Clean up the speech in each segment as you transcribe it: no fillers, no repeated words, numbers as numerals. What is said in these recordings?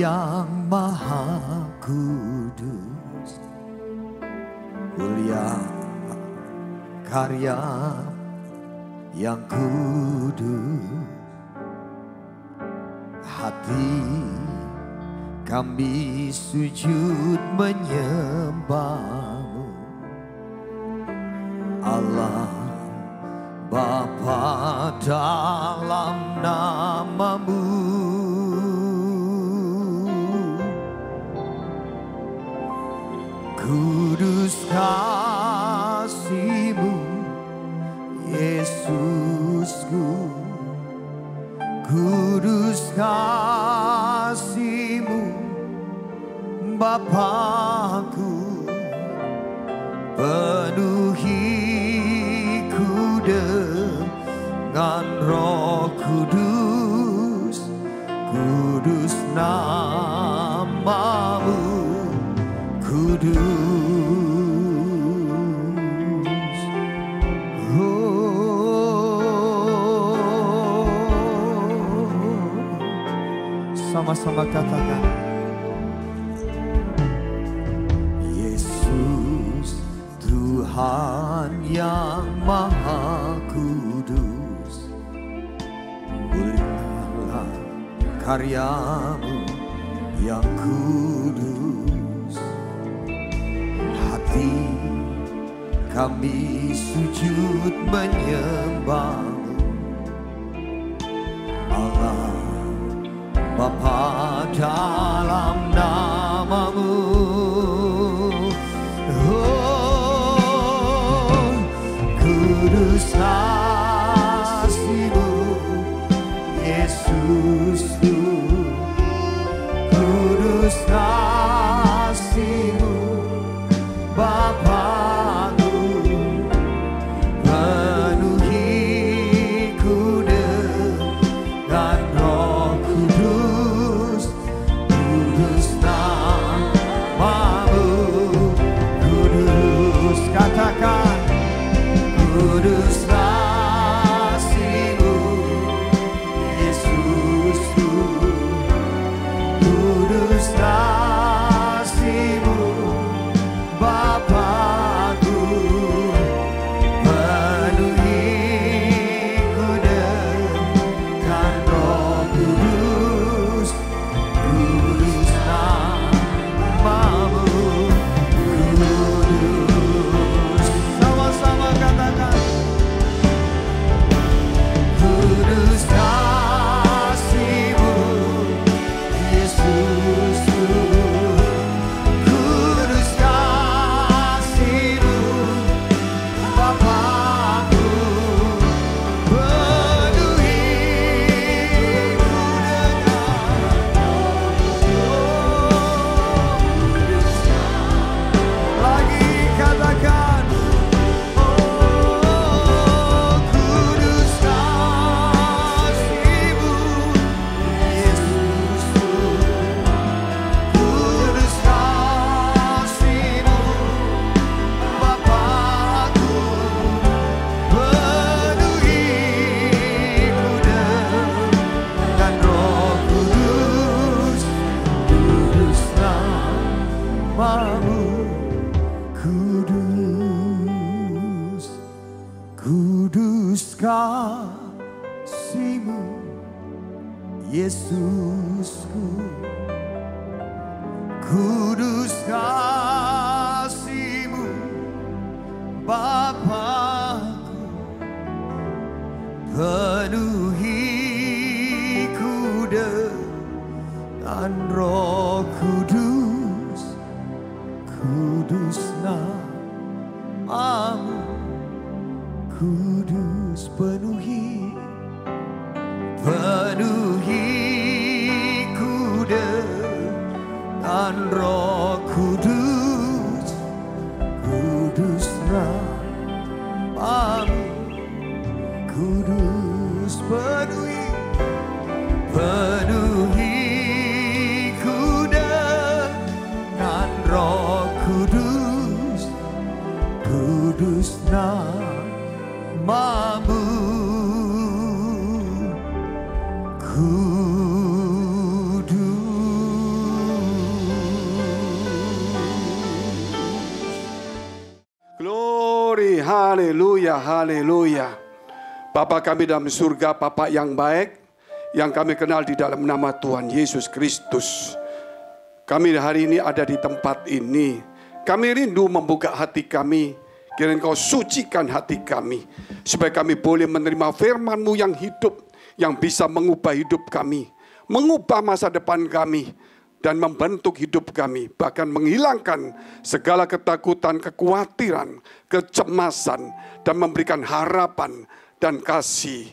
yang maha kudus, mulia karya yang kudus. Hati kami sujud menyembah-Mu, Allah Bapa, dalam nama-Mu. Kudus kasih-Mu, Yesusku. Kudus kasih-Mu, Bapakku. Penuhiku dengan Roh Kudus. Kudus nama-Mu, kudus. Sama-sama katakan, Yesus Tuhan yang maha kudus, mulialah karya-Mu yang kudus. Hati kami sujud menyembah-Mu, Allah Bapa, dalam nama-Mu. Oh, kudus kasih-Mu, Yesusku. Kudus kasih-Mu, Bapakku. Penuhiku dengan Roh Kudus. Kudus nama-Mu, kudus. Katakan, kudus kasih-Mu, Yesusku. Kudus kasih-Mu, Bapakku. Penuhiku dengan Roh Kudus. Kudus nama-Mu, kudus. Sama-sama katakan, kudus kasih-Mu, Yesusku. Kudus kasih-Mu, Bapakku. Penuhiku dengan lagi katakan, oh, kudus kasih-Mu, Yesusku. Kudus kasih-Mu, Bapakku. Penuhiku dengan Roh Kudus. Kudus nama-Mu, kudus. Kudus kasih-Mu, Yesusku. Kudus kasih-Mu, Bapakku. Penuhiku dengan Roh Kudus. Kudus nama-Mu, kudus. Penuhiku dengan Roh Kudus. Kudus nama-Mu, kudus. Penuhiku dengan Roh Kudus. Kudus nama-Mu, kudus. haleluya, haleluya. Bapa kami dalam surga, Bapa yang baik, yang kami kenal di dalam nama Tuhan Yesus Kristus. Kami hari ini ada di tempat ini. Kami rindu membuka hati kami. Kiranya Engkau sucikan hati kami. Supaya kami boleh menerima firman-Mu yang hidup. Yang bisa mengubah hidup kami. Mengubah masa depan kami. Dan membentuk hidup kami. Bahkan menghilangkan segala ketakutan, kekhawatiran, kecemasan. Dan memberikan harapan dan kasih.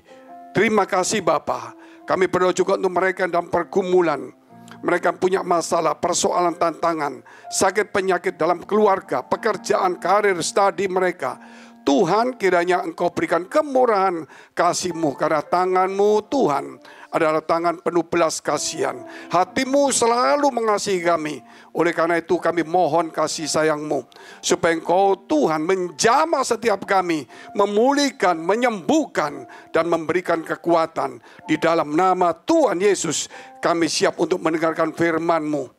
Terima kasih Bapa. Kami berdoa juga untuk mereka dalam pergumulan. Mereka punya masalah, persoalan, tantangan, sakit penyakit dalam keluarga, pekerjaan, karir, studi mereka. Tuhan, kiranya Engkau berikan kemurahan kasih-Mu, karena tangan-Mu Tuhan adalah tangan penuh belas kasihan. Hati-Mu selalu mengasihi kami. Oleh karena itu kami mohon kasih sayang-Mu, supaya Engkau Tuhan menjamah setiap kami, memulihkan, menyembuhkan, dan memberikan kekuatan. Di dalam nama Tuhan Yesus kami siap untuk mendengarkan firman-Mu.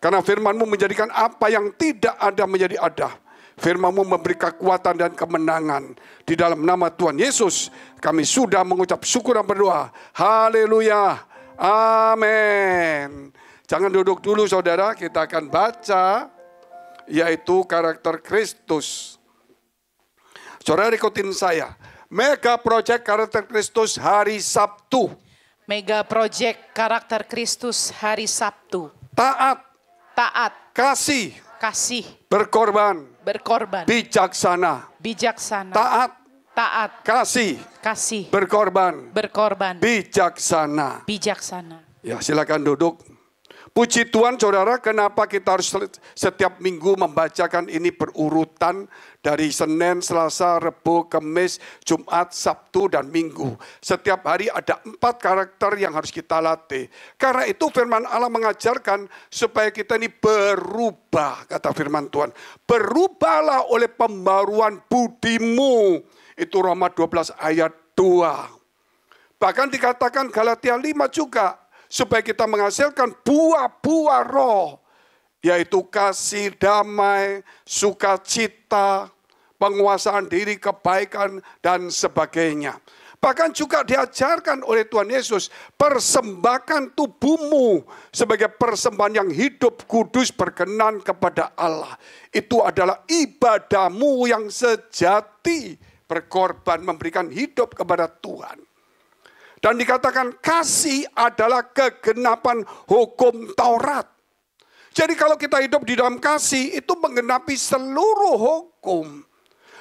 Karena firman-Mu menjadikan apa yang tidak ada menjadi ada. Firman-Mu memberi kekuatan dan kemenangan. Di dalam nama Tuhan Yesus kami sudah mengucap syukur dan berdoa. Haleluya. Amin. Jangan duduk dulu saudara, kita akan baca yaitu karakter Kristus. Saudara ikutin saya. Mega Project Karakter Kristus hari Sabtu. Mega Project Karakter Kristus hari Sabtu. Taat. Taat. Kasih. Kasih. Berkorban. Berkorban. Bijaksana. Bijaksana. Taat. Taat. Kasih. Kasih. Berkorban. Berkorban. Bijaksana. Bijaksana. Ya, silakan duduk. Puji Tuhan saudara, kenapa kita harus setiap minggu membacakan ini berurutan dari Senin, Selasa, Rabu, Kamis, Jumat, Sabtu, dan Minggu. Setiap hari ada 4 karakter yang harus kita latih. Karena itu firman Allah mengajarkan supaya kita ini berubah, kata firman Tuhan. Berubahlah oleh pembaruan budimu. Itu Roma 12 ayat 2. Bahkan dikatakan Galatia 5 juga. Supaya kita menghasilkan buah-buah roh. Yaitu kasih, damai, sukacita, penguasaan diri, kebaikan, dan sebagainya. Bahkan juga diajarkan oleh Tuhan Yesus. Persembahkan tubuhmu sebagai persembahan yang hidup, kudus, berkenan kepada Allah. Itu adalah ibadahmu yang sejati. Berkorban, memberikan hidup kepada Tuhan. Dan dikatakan kasih adalah kegenapan hukum Taurat. Jadi kalau kita hidup di dalam kasih, itu menggenapi seluruh hukum.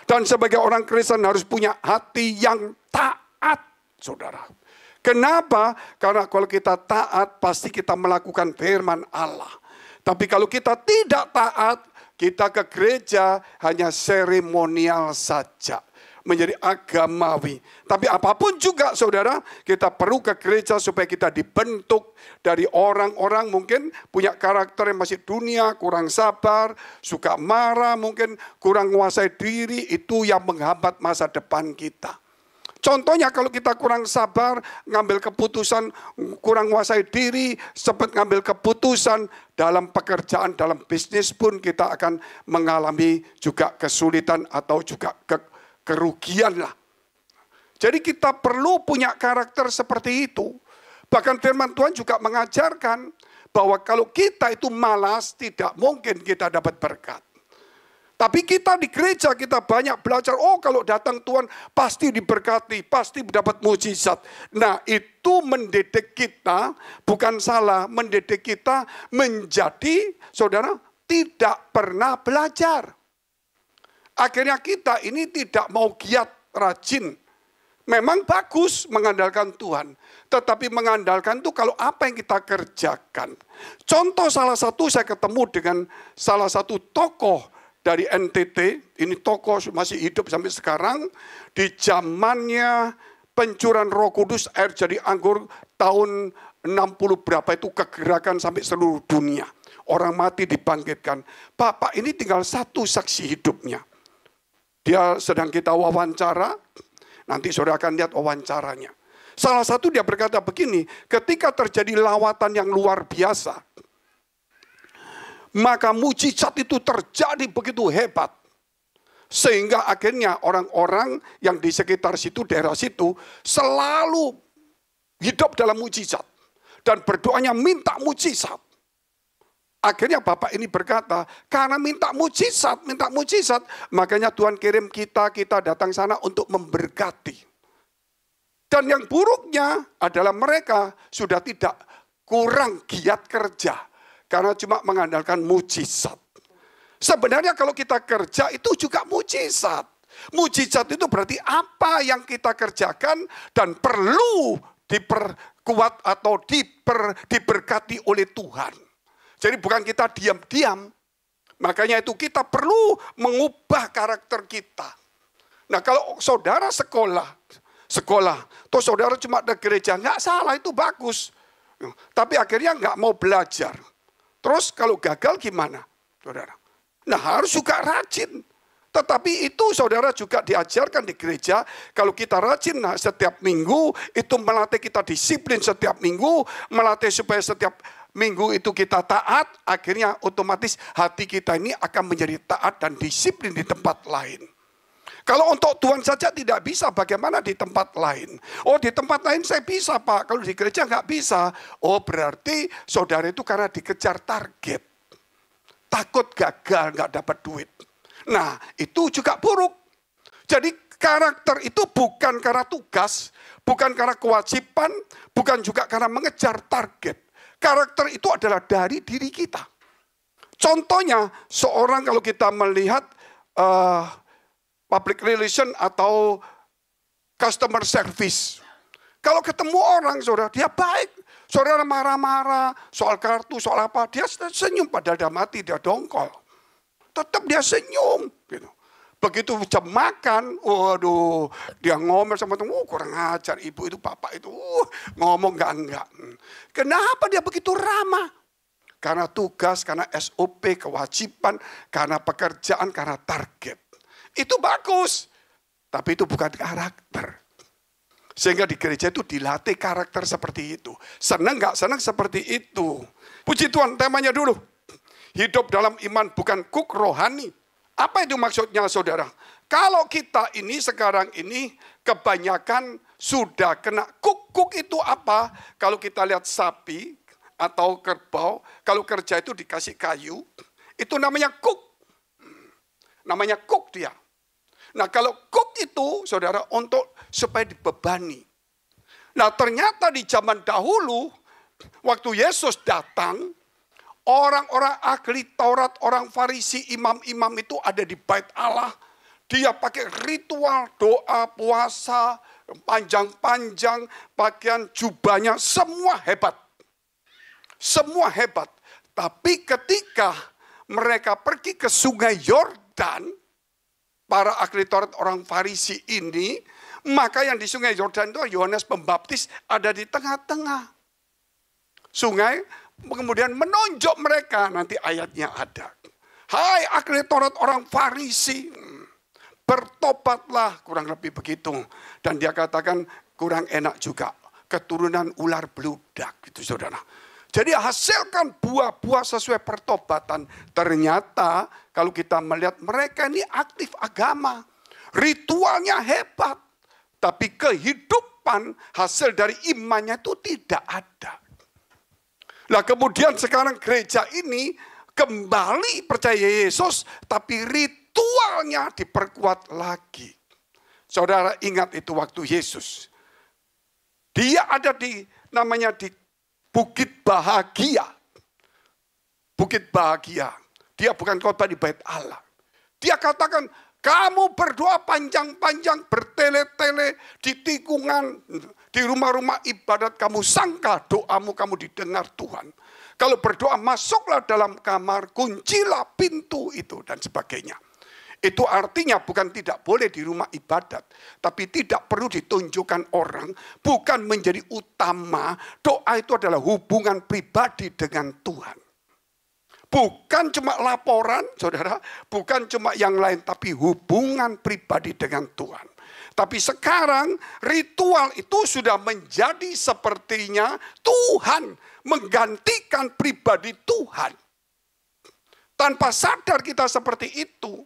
Dan sebagai orang Kristen harus punya hati yang taat, saudara. Kenapa? Karena kalau kita taat, pasti kita melakukan firman Allah. Tapi kalau kita tidak taat, kita ke gereja hanya seremonial saja. Menjadi agamawi. Tapi apapun juga saudara, kita perlu ke gereja supaya kita dibentuk dari orang-orang mungkin punya karakter yang masih dunia, kurang sabar, suka marah, mungkin kurang menguasai diri, itu yang menghambat masa depan kita. Contohnya kalau kita kurang sabar, ngambil keputusan, kurang menguasai diri, sempat ngambil keputusan dalam pekerjaan, dalam bisnis pun kita akan mengalami juga kesulitan atau juga kerugian lah. Jadi kita perlu punya karakter seperti itu. Bahkan firman Tuhan juga mengajarkan bahwa kalau kita itu malas, tidak mungkin kita dapat berkat. Tapi kita di gereja, kita banyak belajar, oh kalau datang Tuhan pasti diberkati, pasti dapat mujizat. Nah itu mendidik kita, bukan salah, mendidik kita menjadi, saudara, tidak pernah belajar. Akhirnya kita ini tidak mau giat, rajin. Memang bagus mengandalkan Tuhan. Tetapi mengandalkan itu kalau apa yang kita kerjakan. Contoh salah satu saya ketemu dengan salah satu tokoh dari NTT. Ini tokoh masih hidup sampai sekarang. Di zamannya pencurian Roh Kudus, air jadi anggur tahun 60 berapa itu kegerakan sampai seluruh dunia. Orang mati dibangkitkan. Bapak ini tinggal satu saksi hidupnya. Dia sedang kita wawancara, nanti saudara akan lihat wawancaranya. Salah satu dia berkata begini, ketika terjadi lawatan yang luar biasa, maka mujizat itu terjadi begitu hebat. Sehingga akhirnya orang-orang yang di sekitar situ, daerah situ, selalu hidup dalam mujizat. Dan berdoanya minta mujizat. Akhirnya Bapak ini berkata, karena minta mujizat, makanya Tuhan kirim kita datang sana untuk memberkati. Dan yang buruknya adalah mereka sudah tidak kurang giat kerja. Karena cuma mengandalkan mujizat. Sebenarnya kalau kita kerja itu juga mujizat. Mujizat itu berarti apa yang kita kerjakan dan perlu diperkuat atau diberkati oleh Tuhan. Jadi bukan kita diam-diam. Makanya itu kita perlu mengubah karakter kita. Nah kalau saudara sekolah, terus saudara cuma ada gereja, nggak salah, itu bagus. Tapi akhirnya nggak mau belajar. Terus kalau gagal gimana, saudara? Nah harus juga rajin. Tetapi itu saudara juga diajarkan di gereja. Kalau kita rajin setiap minggu, itu melatih kita disiplin setiap minggu. Melatih supaya setiap minggu itu kita taat. Akhirnya otomatis hati kita ini akan menjadi taat dan disiplin di tempat lain. Kalau untuk Tuhan saja tidak bisa, bagaimana di tempat lain? Oh di tempat lain saya bisa Pak, kalau di gereja nggak bisa. Oh berarti saudara itu karena dikejar target. Takut gagal, nggak dapat duit. Nah, itu juga buruk. Jadi karakter itu bukan karena tugas, bukan karena kewajiban, bukan juga karena mengejar target. Karakter itu adalah dari diri kita. Contohnya, seorang kalau kita melihat public relation atau customer service. Kalau ketemu orang, saudara, dia baik. Saudara marah-marah soal kartu, soal apa, dia senyum, padahal dia mati, dia dongkol. Tetap dia senyum. Gitu. Begitu jam makan, waduh, dia ngomel sama teman, kurang ajar ibu itu, bapak itu, ngomong enggak. Kenapa dia begitu ramah? Karena tugas, karena SOP, kewajiban, karena pekerjaan, karena target. Itu bagus, tapi itu bukan karakter. Sehingga di gereja itu dilatih karakter seperti itu. Senang nggak senang seperti itu. Puji Tuhan, temanya dulu. Hidup dalam iman bukan kuk rohani. Apa itu maksudnya saudara? Kalau kita ini sekarang ini kebanyakan sudah kena kuk. Kuk itu apa? Kalau kita lihat sapi atau kerbau, kalau kerja itu dikasih kayu, itu namanya kuk. Namanya kuk dia. Nah kalau kuk itu saudara untuk supaya dibebani. Nah ternyata di zaman dahulu waktu Yesus datang, orang-orang ahli Taurat, orang Farisi, imam-imam itu ada di bait Allah. Dia pakai ritual doa, puasa, panjang-panjang, pakaian jubahnya semua hebat. Semua hebat. Tapi ketika mereka pergi ke sungai Yordan, para ahli Taurat orang Farisi ini, maka yang di sungai Yordan itu Yohanes Pembaptis ada di tengah-tengah sungai, kemudian menonjok mereka, nanti ayatnya ada. Hai ahli Taurat orang Farisi, bertobatlah, kurang lebih begitu. Dan dia katakan kurang enak juga, keturunan ular beludak, gitu saudara. Jadi hasilkan buah-buah sesuai pertobatan. Ternyata kalau kita melihat mereka ini aktif agama. Ritualnya hebat. Tapi kehidupan hasil dari imannya itu tidak ada. Nah kemudian sekarang gereja ini kembali percaya Yesus. Tapi ritualnya diperkuat lagi. Saudara ingat itu waktu Yesus. Dia ada di namanya di Bukit Bahagia. Bukit Bahagia. Dia bukan khotbah di bait Allah. Dia katakan, kamu berdoa panjang-panjang, bertele-tele di tikungan, di rumah-rumah ibadat kamu, sangka doamu kamu didengar Tuhan. Kalau berdoa masuklah dalam kamar, kuncilah pintu itu dan sebagainya. Itu artinya bukan tidak boleh di rumah ibadat. Tapi tidak perlu ditunjukkan orang. Bukan menjadi utama. Doa itu adalah hubungan pribadi dengan Tuhan. Bukan cuma laporan, saudara. Bukan cuma yang lain. Tapi hubungan pribadi dengan Tuhan. Tapi sekarang ritual itu sudah menjadi sepertinya Tuhan. Menggantikan pribadi Tuhan. Tanpa sadar kita seperti itu.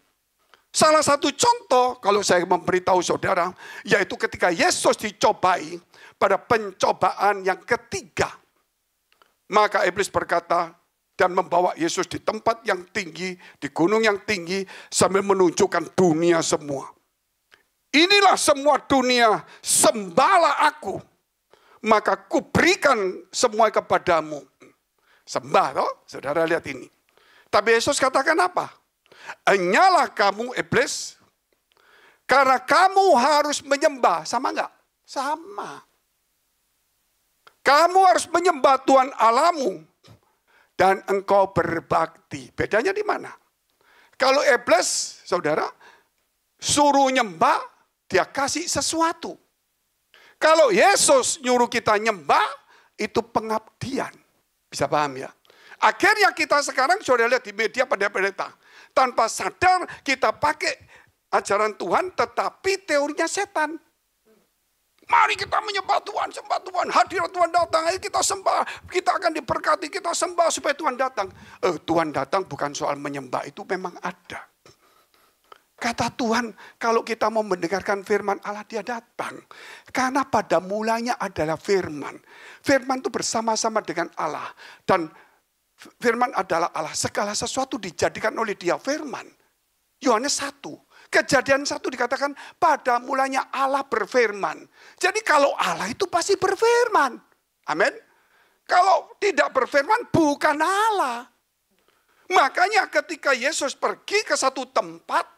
Salah satu contoh kalau saya memberitahu saudara, yaitu ketika Yesus dicobai pada pencobaan yang ketiga. Maka iblis berkata dan membawa Yesus di tempat yang tinggi, di gunung yang tinggi, sambil menunjukkan dunia semua. Inilah semua dunia, sembahlah aku, maka kuberikan semua kepadamu. Sembah, toh? Saudara lihat ini. Tapi Yesus katakan apa? Enyalah kamu iblis, karena kamu harus menyembah. Sama enggak? Sama. Kamu harus menyembah Tuhan Allahmu, dan engkau berbakti. Bedanya di mana? Kalau iblis, saudara, suruh nyembah, dia kasih sesuatu. Kalau Yesus nyuruh kita nyembah, itu pengabdian. Bisa paham ya? Akhirnya kita sekarang sudah lihat di media pendeta-pendeta. Tanpa sadar kita pakai ajaran Tuhan, tetapi teorinya setan. Mari kita menyembah Tuhan, sembah Tuhan. Hadirat Tuhan datang, ayo kita sembah. Kita akan diberkati, kita sembah supaya Tuhan datang. Tuhan datang bukan soal menyembah, itu memang ada. Kata Tuhan, kalau kita mau mendengarkan firman Allah, dia datang. Karena pada mulanya adalah firman. Firman itu bersama-sama dengan Allah. Dan firman adalah Allah. Segala sesuatu dijadikan oleh dia firman. Yohanes 1. Kejadian 1 dikatakan, pada mulanya Allah berfirman. Jadi kalau Allah itu pasti berfirman. Amin. Kalau tidak berfirman, bukan Allah. Makanya ketika Yesus pergi ke satu tempat,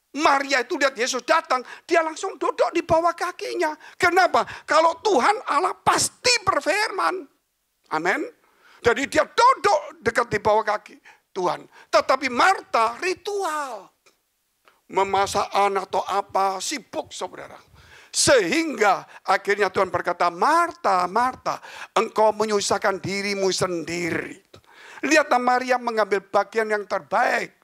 Maria itu lihat Yesus datang, dia langsung duduk di bawah kakinya. Kenapa? Kalau Tuhan Allah pasti berfirman. Amin. Jadi dia duduk dekat di bawah kaki Tuhan. Tetapi Marta ritual. Memasak atau apa, sibuk saudara. Sehingga akhirnya Tuhan berkata, Marta, Marta, engkau menyusahkan dirimu sendiri. Lihatlah Maria mengambil bagian yang terbaik,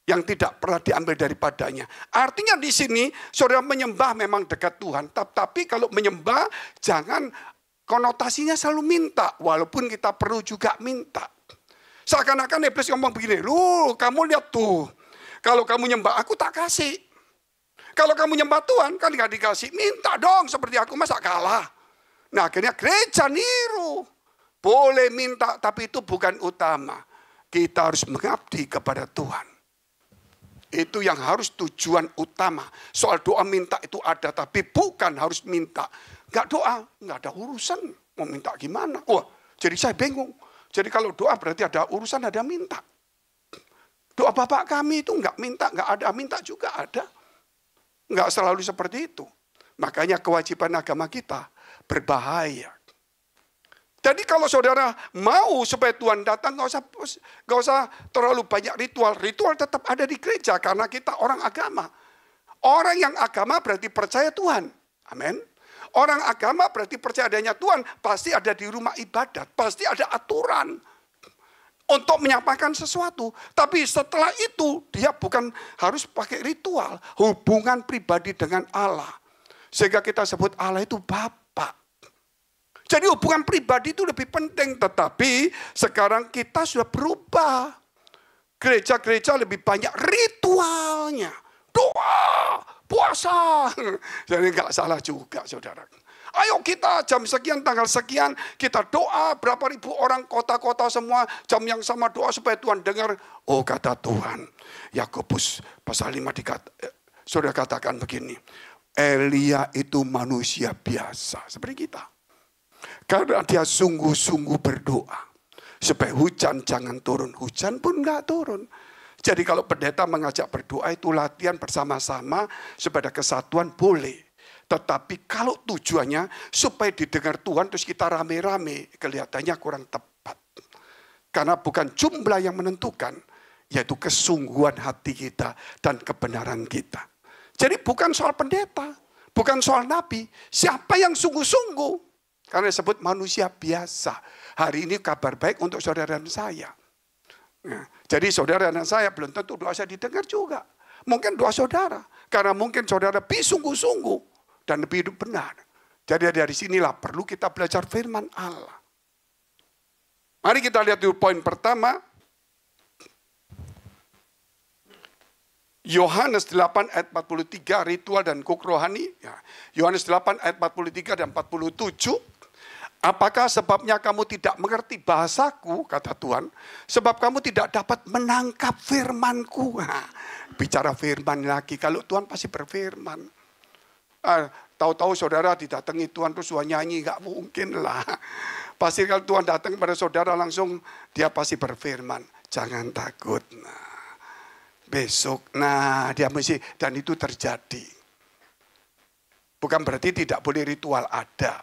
yang tidak pernah diambil daripadanya. Artinya di sini saudara menyembah memang dekat Tuhan. Tapi kalau menyembah jangan konotasinya selalu minta. Walaupun kita perlu juga minta. Seakan-akan iblis ngomong begini, lu kamu lihat tuh. Kalau kamu nyembah aku tak kasih. Kalau kamu nyembah Tuhan kan gak dikasih. Minta dong seperti aku, masa kalah. Nah akhirnya gereja niru. Boleh minta tapi itu bukan utama. Kita harus mengabdi kepada Tuhan. Itu yang harus tujuan utama. Soal doa minta itu ada, tapi bukan harus minta. Gak doa, gak ada urusan. Mau minta gimana? Wah, jadi saya bingung. Jadi kalau doa berarti ada urusan, ada minta. Doa Bapak kami itu gak minta, gak ada. Minta juga ada. Gak selalu seperti itu. Makanya kewajiban agama kita berbahaya. Jadi kalau saudara mau supaya Tuhan datang, gak usah terlalu banyak ritual. Ritual tetap ada di gereja karena kita orang agama. Orang yang agama berarti percaya Tuhan. Amin. Orang agama berarti percaya adanya Tuhan. Pasti ada di rumah ibadat. Pasti ada aturan untuk menyampaikan sesuatu. Tapi setelah itu dia bukan harus pakai ritual. Hubungan pribadi dengan Allah. Sehingga kita sebut Allah itu Bapa. Jadi hubungan pribadi itu lebih penting. Tetapi sekarang kita sudah berubah. Gereja-gereja lebih banyak ritualnya. Doa, puasa. Jadi nggak salah juga saudara. Ayo kita jam sekian, tanggal sekian. Kita doa berapa ribu orang kota-kota semua. Jam yang sama doa supaya Tuhan dengar. Oh kata Tuhan. Yakobus pasal 5 sudah katakan begini. Elia itu manusia biasa. Seperti kita. Karena dia sungguh-sungguh berdoa. Supaya hujan jangan turun. Hujan pun enggak turun. Jadi kalau pendeta mengajak berdoa itu latihan bersama-sama. Supaya ada kesatuan boleh. Tetapi kalau tujuannya supaya didengar Tuhan. Terus kita rame-rame. Kelihatannya kurang tepat. Karena bukan jumlah yang menentukan. Yaitu kesungguhan hati kita. Dan kebenaran kita. Jadi bukan soal pendeta. Bukan soal nabi. Siapa yang sungguh-sungguh. Karena disebut manusia biasa. Hari ini kabar baik untuk saudara dan saya. Nah, jadi saudara dan saya belum tentu doa saya didengar juga. Mungkin doa saudara. Karena mungkin saudara lebih sungguh-sungguh. Dan lebih hidup benar. Jadi dari sinilah perlu kita belajar firman Allah. Mari kita lihat dulu poin pertama. Yohanes 8 ayat 43, ritual dan kuk rohani. Ya. Yohanes 8 ayat 43 dan 47. Apakah sebabnya kamu tidak mengerti bahasaku, kata Tuhan, sebab kamu tidak dapat menangkap firmanku. Nah, bicara firman lagi, kalau Tuhan pasti berfirman. Tahu-tahu saudara didatangi Tuhan terus nyanyi, nggak mungkin lah. Pasti kalau Tuhan datang kepada saudara langsung dia pasti berfirman, jangan takut. Nah, besok, dia mesti, dan itu terjadi. Bukan berarti tidak boleh ritual ada.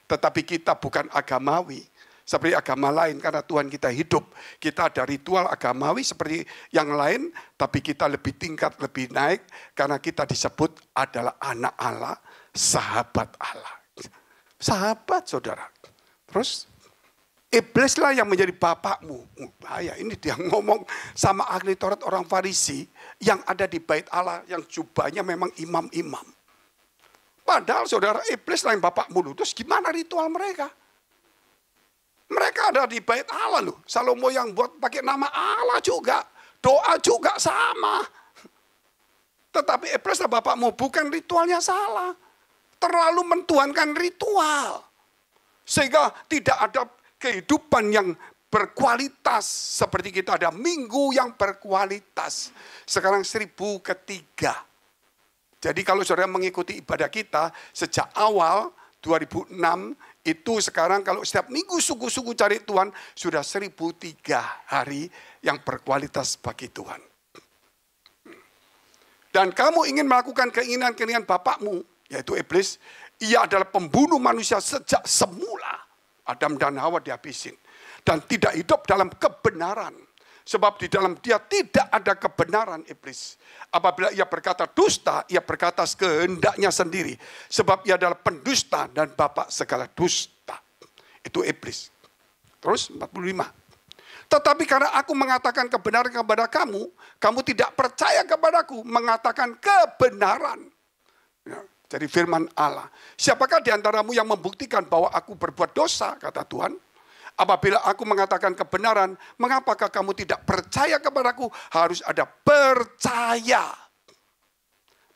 Tetapi kita bukan agamawi seperti agama lain karena Tuhan kita hidup. Kita ada ritual agamawi seperti yang lain, tapi kita lebih tingkat, lebih naik karena kita disebut adalah anak Allah, sahabat Allah. Sahabat saudara. Terus iblislah yang menjadi bapakmu. Bahaya, ini dia ngomong sama ahli Taurat orang Farisi yang ada di bait Allah yang jubahnya memang imam-imam. Padahal saudara, iblis lain bapakmu loh. Terus gimana ritual mereka? Mereka ada di bait Allah loh. Salomo yang buat pakai nama Allah juga. Doa juga sama. Tetapi iblis lah bapakmu, bukan ritualnya salah. Terlalu mentuhankan ritual. Sehingga tidak ada kehidupan yang berkualitas. Seperti kita ada minggu yang berkualitas. Sekarang 1000 ketiga. Jadi kalau saudara mengikuti ibadah kita sejak awal 2006 itu sekarang kalau setiap minggu sungguh-sungguh cari Tuhan sudah 1003 hari yang berkualitas bagi Tuhan. Dan kamu ingin melakukan keinginan-keinginan bapakmu yaitu iblis, ia adalah pembunuh manusia sejak semula. Adam dan Hawa dihabisin dan tidak hidup dalam kebenaran. Sebab di dalam dia tidak ada kebenaran iblis. Apabila ia berkata dusta, ia berkata kehendaknya sendiri. Sebab ia adalah pendusta dan bapak segala dusta. Itu iblis. Terus 45. Tetapi karena aku mengatakan kebenaran kepada kamu, kamu tidak percaya kepadaku mengatakan kebenaran. Ya, jadi firman Allah. Siapakah di antaramu yang membuktikan bahwa aku berbuat dosa, kata Tuhan? Apabila aku mengatakan kebenaran, mengapakah kamu tidak percaya kepadaku? Harus ada percaya.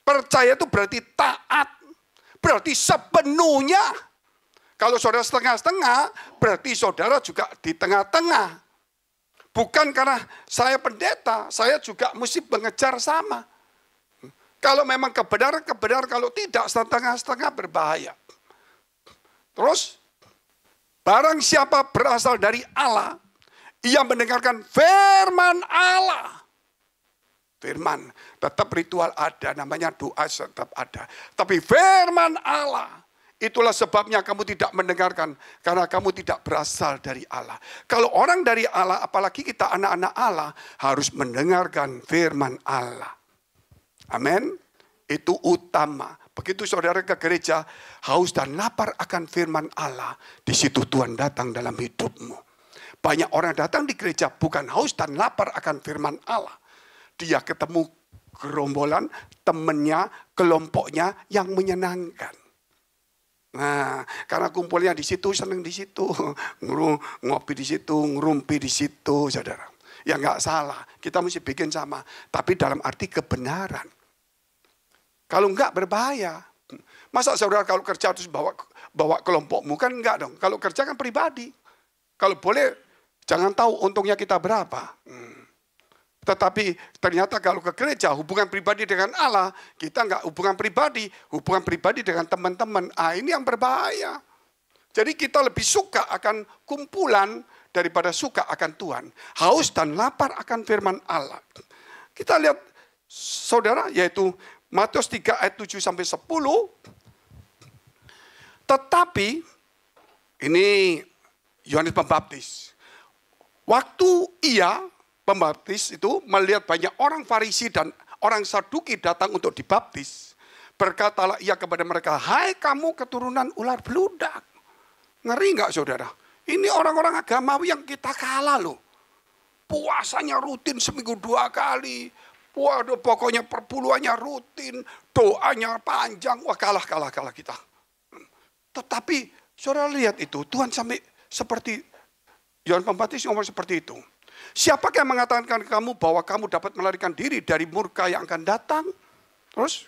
Percaya itu berarti taat. Berarti sepenuhnya. Kalau saudara setengah-setengah, berarti saudara juga di tengah-tengah. Bukan karena saya pendeta, saya juga mesti mengejar sama. Kalau memang kebenaran, kalau tidak setengah-setengah berbahaya. Terus, barang siapa berasal dari Allah, ia mendengarkan firman Allah. Firman, tetap ritual ada, namanya doa tetap ada. Tapi firman Allah, itulah sebabnya kamu tidak mendengarkan, karena kamu tidak berasal dari Allah. Kalau orang dari Allah, apalagi kita anak-anak Allah, harus mendengarkan firman Allah. Amin. Itu utama. Begitu saudara ke gereja, haus dan lapar akan firman Allah. Di situ Tuhan datang dalam hidupmu. Banyak orang datang di gereja bukan haus dan lapar akan firman Allah. Dia ketemu gerombolan, temennya, kelompoknya yang menyenangkan. Nah, karena kumpulnya di situ, senang di situ. Ngopi di situ, ngerumpi di situ, saudara. Ya nggak salah, kita mesti bikin sama. Tapi dalam arti kebenaran. Kalau enggak berbahaya. Masa saudara kalau kerja terus bawa kelompokmu kan enggak dong. Kalau kerja kan pribadi. Kalau boleh jangan tahu untungnya kita berapa. Tetapi ternyata kalau ke gereja hubungan pribadi dengan Allah, kita enggak hubungan pribadi dengan teman-teman. Ini yang berbahaya. Jadi kita lebih suka akan kumpulan daripada suka akan Tuhan. Haus dan lapar akan firman Allah. Kita lihat saudara yaitu Matius 3 ayat 7 sampai 10. Tetapi ini Yohanes Pembaptis. Waktu ia pembaptis itu melihat banyak orang Farisi dan orang Saduki datang untuk dibaptis. Berkatalah ia kepada mereka, "Hai kamu keturunan ular beludak." Ngeri enggak saudara? Ini orang-orang agamawi yang kita kalah loh. Puasanya rutin seminggu 2 kali. Waduh, pokoknya perpuluhannya rutin, doanya panjang, wah kalah kita. Tetapi saudara lihat itu, Tuhan sampai seperti Yohanes Pembaptis ngomong seperti itu. Siapakah yang mengatakan kamu bahwa kamu dapat melarikan diri dari murka yang akan datang? Terus,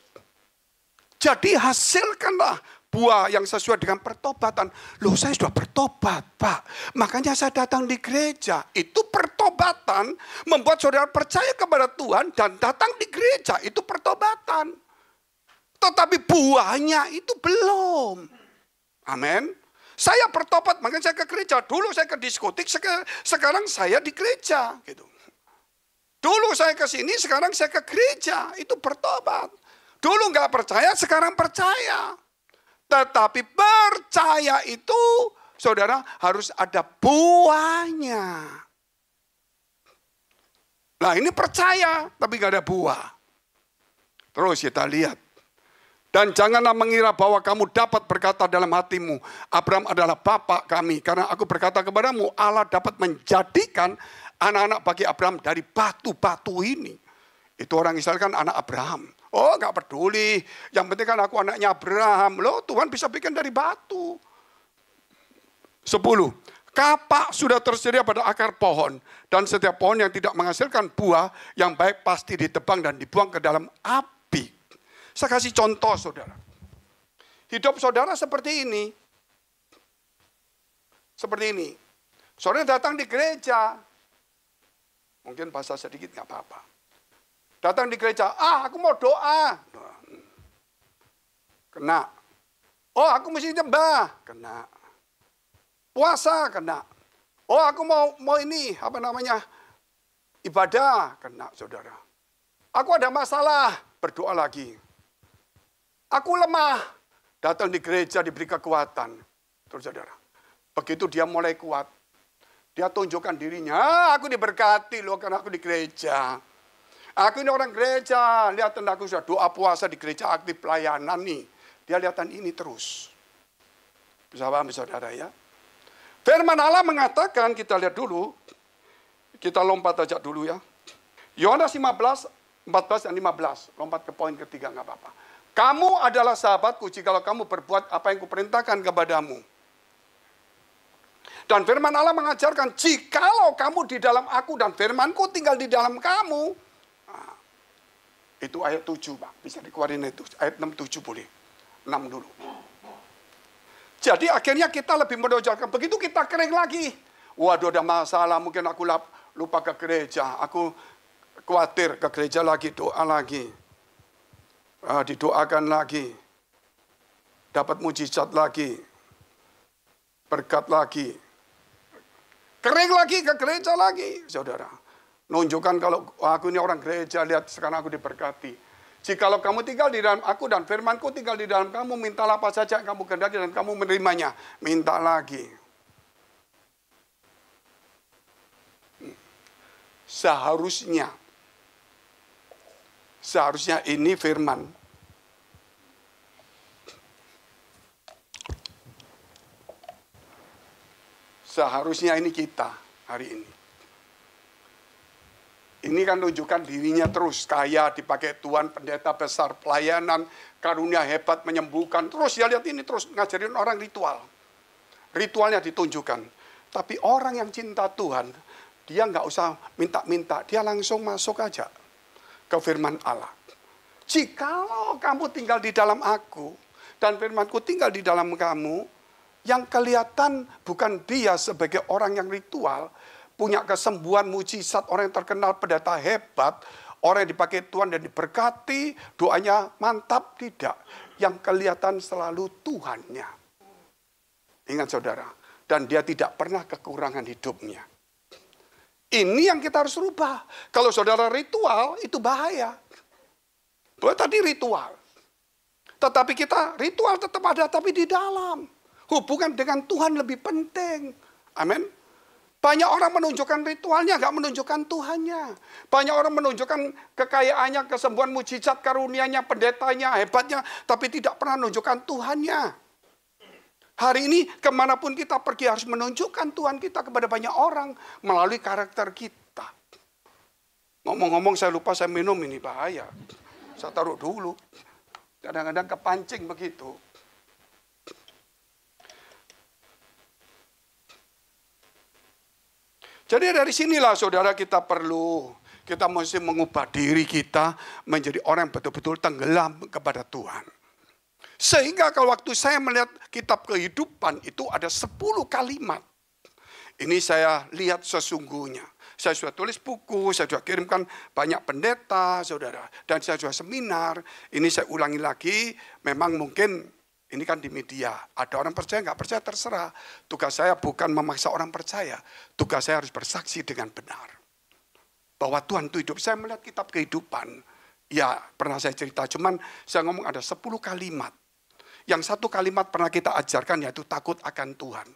jadi hasilkanlah buah yang sesuai dengan pertobatan. Loh, saya sudah bertobat, Pak. Makanya saya datang di gereja. Itu pertobatan membuat saudara percaya kepada Tuhan dan datang di gereja. Itu pertobatan. Tetapi buahnya itu belum. Amin. Saya bertobat, makanya saya ke gereja. Dulu saya ke diskotik, sekarang saya di gereja. Gitu. Dulu saya ke sini, sekarang saya ke gereja. Itu bertobat. Dulu nggak percaya, sekarang percaya. Tetapi percaya itu, saudara, harus ada buahnya. Nah, ini percaya, tapi nggak ada buah. Terus kita lihat. Dan janganlah mengira bahwa kamu dapat berkata dalam hatimu, Abraham adalah bapak kami. Karena aku berkata kepadamu, Allah dapat menjadikan anak-anak bagi Abraham dari batu-batu ini. Itu orang Israel kan anak Abraham. Oh, nggak peduli. Yang penting kan aku anaknya Abraham. Loh, Tuhan bisa bikin dari batu. 10. Kapak sudah tersedia pada akar pohon. Dan setiap pohon yang tidak menghasilkan buah yang baik pasti ditebang dan dibuang ke dalam api. Saya kasih contoh, saudara. Hidup saudara seperti ini. Seperti ini. Saudara datang di gereja. Mungkin bahasa sedikit nggak apa-apa. Datang di gereja, aku mau doa. Kena. Oh, aku mesti nyembah. Kena. Puasa, kena. Oh, aku mau ini, ibadah. Kena, saudara. Aku ada masalah, berdoa lagi. Aku lemah. Datang di gereja, diberi kekuatan. Terus, saudara. Begitu dia mulai kuat. Dia tunjukkan dirinya, aku diberkati loh karena aku di gereja. Aku ini orang gereja, lihat aku sudah doa puasa di gereja, aktif pelayanan nih. Dia lihatan ini terus. Bisa paham saudara ya? Firman Allah mengatakan, kita lihat dulu. Kita lompat aja dulu ya. Yohanes 15, 14 dan 15. Lompat ke poin ketiga, nggak apa-apa. Kamu adalah sahabatku jikalau kamu berbuat apa yang kuperintahkan kepadamu. Dan firman Allah mengajarkan, jikalau kamu di dalam aku dan firmanku tinggal di dalam kamu. Itu ayat 7, Pak. Bisa dikeluarin itu. Ayat 6, 7 boleh. 6 dulu. Jadi akhirnya kita lebih menonjolkan. Begitu kita kering lagi. Waduh, ada masalah. Mungkin aku lupa ke gereja. Aku khawatir ke gereja lagi. Doa lagi. Didoakan lagi. Dapat mujizat lagi. Berkat lagi. Kering lagi ke gereja lagi, saudara. Nunjukkan kalau aku ini orang gereja, lihat sekarang aku diberkati. Jikalau kamu tinggal di dalam aku dan firmanku tinggal di dalam kamu, mintalah apa saja yang kamu kehendaki dan kamu menerimanya. Minta lagi. Seharusnya ini firman. Seharusnya ini kita hari ini. Ini kan tunjukkan dirinya terus, kaya, dipakai Tuhan, pendeta besar, pelayanan, karunia hebat, menyembuhkan. Terus ya lihat ini terus ngajarin orang ritual. Ritualnya ditunjukkan. Tapi orang yang cinta Tuhan, dia nggak usah minta-minta, dia langsung masuk aja ke firman Allah. Jikalau kamu tinggal di dalam aku, dan firmanku tinggal di dalam kamu, yang kelihatan bukan dia sebagai orang yang ritual, punya kesembuhan, mujizat, orang yang terkenal pendeta hebat, orang yang dipakai Tuhan dan diberkati, doanya mantap, tidak. Yang kelihatan selalu Tuhannya. Ingat saudara, dan dia tidak pernah kekurangan hidupnya. Ini yang kita harus rubah. Kalau saudara ritual, itu bahaya. Buat tadi ritual. Tetapi kita ritual tetap ada, tapi di dalam. Hubungan dengan Tuhan lebih penting. Amin. Banyak orang menunjukkan ritualnya, nggak menunjukkan Tuhannya. Banyak orang menunjukkan kekayaannya, kesembuhan, mujizat, karunianya, pendetanya, hebatnya, tapi tidak pernah menunjukkan Tuhannya. Hari ini kemanapun kita pergi harus menunjukkan Tuhan kita kepada banyak orang melalui karakter kita. Ngomong-ngomong saya lupa saya minum, ini bahaya. Saya taruh dulu. Kadang-kadang kepancing begitu. Jadi dari sinilah saudara kita mesti mengubah diri kita menjadi orang yang betul-betul tenggelam kepada Tuhan. Sehingga kalau waktu saya melihat kitab kehidupan itu ada 10 kalimat. Ini saya lihat sesungguhnya. Saya sudah tulis buku, saya sudah kirimkan banyak pendeta, saudara. Dan saya sudah seminar. Ini saya ulangi lagi, memang mungkin ini kan di media. Ada orang percaya, nggak percaya, terserah. Tugas saya bukan memaksa orang percaya. Tugas saya harus bersaksi dengan benar. Bahwa Tuhan itu hidup. Saya melihat kitab kehidupan. Ya pernah saya cerita, cuman saya ngomong ada 10 kalimat. Yang satu kalimat pernah kita ajarkan yaitu takut akan Tuhan.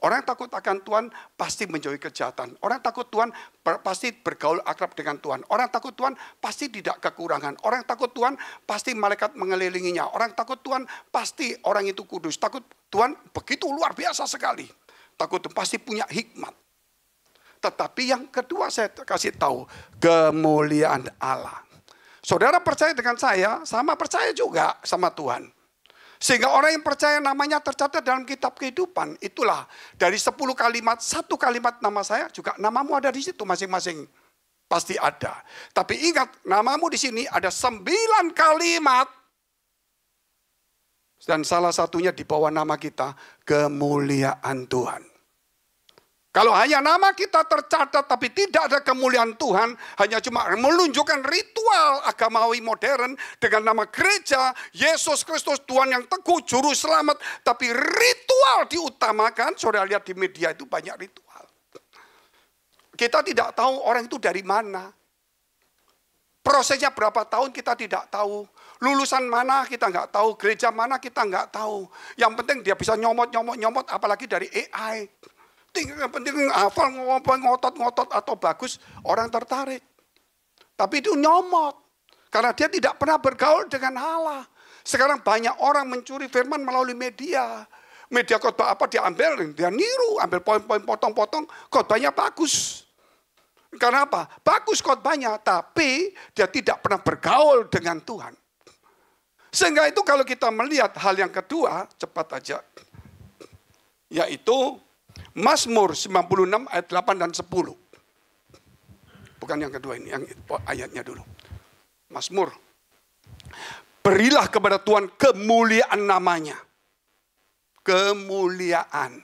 Orang yang takut akan Tuhan pasti menjauhi kejahatan. Orang yang takut Tuhan pasti bergaul akrab dengan Tuhan. Orang yang takut Tuhan pasti tidak kekurangan. Orang yang takut Tuhan pasti malaikat mengelilinginya. Orang yang takut Tuhan pasti orang itu kudus. Takut Tuhan begitu luar biasa sekali. Takut Tuhan pasti punya hikmat. Tetapi yang kedua saya kasih tahu, kemuliaan Allah. Saudara percaya dengan saya, sama percaya juga sama Tuhan. Sehingga orang yang percaya namanya tercatat dalam kitab kehidupan. Itulah dari 10 kalimat, 1 kalimat nama saya juga namamu ada di situ masing-masing. Pasti ada. Tapi ingat namamu di sini ada 9 kalimat. Dan salah satunya di bawah nama kita, kemuliaan Tuhan. Kalau hanya nama kita tercatat tapi tidak ada kemuliaan Tuhan, hanya cuma menunjukkan ritual agamawi modern dengan nama gereja, Yesus Kristus Tuhan yang teguh, juru selamat, tapi ritual diutamakan. Saudara lihat di media itu banyak ritual. Kita tidak tahu orang itu dari mana. Prosesnya berapa tahun kita tidak tahu. Lulusan mana kita nggak tahu, gereja mana kita nggak tahu. Yang penting dia bisa nyomot, apalagi dari AI. Yang penting hafal, ngotot atau bagus, orang tertarik. Tapi itu nyomot. Karena dia tidak pernah bergaul dengan Allah. Sekarang banyak orang mencuri firman melalui media. Media khotbah apa diambil, dia niru, ambil poin-poin potong-potong, khotbahnya bagus. Karena apa? Bagus khotbahnya, tapi dia tidak pernah bergaul dengan Tuhan. Sehingga itu kalau kita melihat hal yang kedua, cepat aja. Yaitu Mazmur 96 ayat 8 dan 10. Bukan yang kedua ini, yang ayatnya dulu. Mazmur. Berilah kepada Tuhan kemuliaan namanya. Kemuliaan.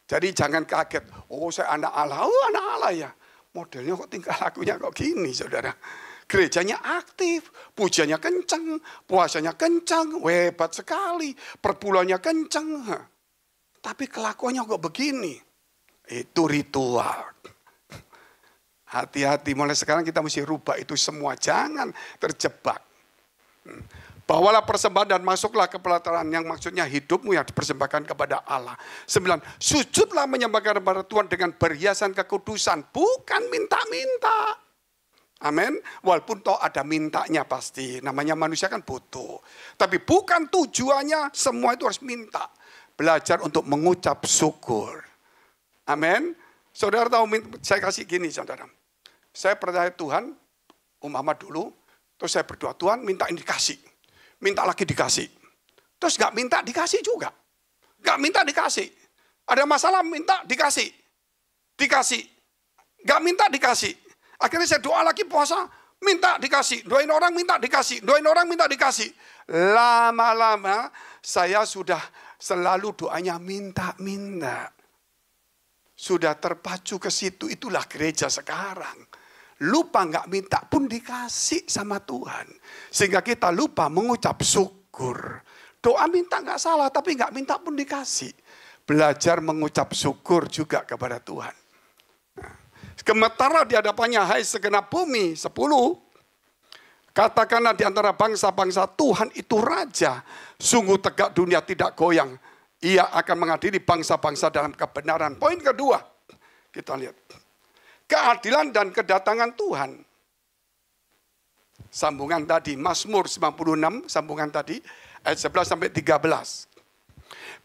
Jadi jangan kaget. Oh saya anak Allah. Oh anak Allah ya. Modelnya kok tingkah lakunya kok gini saudara. Gerejanya aktif. Pujiannya kencang. Puasanya kencang. Hebat sekali. Perpuluhannya kencang. Tapi kelakuannya kok begini. Itu ritual. Hati-hati, mulai sekarang kita mesti rubah itu semua. Jangan terjebak. Bawalah persembahan dan masuklah ke pelataran yang maksudnya hidupmu yang dipersembahkan kepada Allah. 9. Sujudlah menyembahkan kepada Tuhan dengan perhiasan kekudusan. Bukan minta-minta. Amin. Walaupun toh ada mintanya pasti. Namanya manusia kan butuh. Tapi bukan tujuannya semua itu harus minta. Belajar untuk mengucap syukur. Amin. Saudara tahu, saya kasih gini saudara. Saya percaya Tuhan, umpama dulu, terus saya berdoa, Tuhan minta ini dikasih. Minta lagi dikasih. Terus gak minta dikasih juga. Gak minta dikasih. Ada masalah minta dikasih. Dikasih. Gak minta dikasih. Akhirnya saya doa lagi puasa, minta dikasih. Doain orang minta dikasih. Doain orang minta dikasih. Lama-lama saya sudah selalu doanya minta-minta. Sudah terpacu ke situ, itulah gereja sekarang. Lupa nggak minta pun dikasih sama Tuhan. Sehingga kita lupa mengucap syukur. Doa minta nggak salah, tapi nggak minta pun dikasih. Belajar mengucap syukur juga kepada Tuhan. Gemetarlah di hadapannya, hai segenap bumi. 10. Katakanlah di antara bangsa-bangsa, Tuhan itu Raja. Sungguh tegak dunia tidak goyang. Ia akan mengadili bangsa-bangsa dalam kebenaran. Poin kedua, kita lihat. Keadilan dan kedatangan Tuhan. Sambungan tadi, Mazmur 96, sambungan tadi, ayat 11 sampai 13.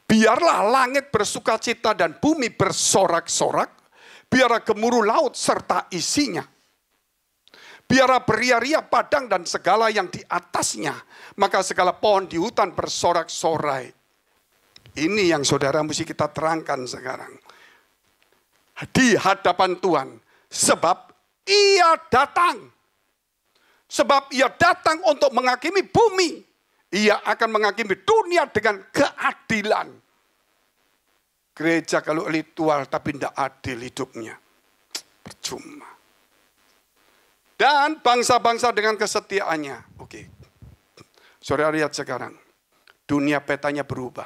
Biarlah langit bersukacita dan bumi bersorak-sorak. Biarlah gemuruh laut serta isinya. Biarlah beria-ria padang dan segala yang di atasnya. Maka segala pohon di hutan bersorak-sorai. Ini yang saudara mesti kita terangkan sekarang. di hadapan Tuhan. Sebab ia datang. Sebab ia datang untuk menghakimi bumi. Ia akan menghakimi dunia dengan keadilan. Gereja kalau ritual tapi tidak adil hidupnya, percuma. Dan bangsa-bangsa dengan kesetiaannya. Oke. Saudara lihat sekarang. Dunia petanya berubah.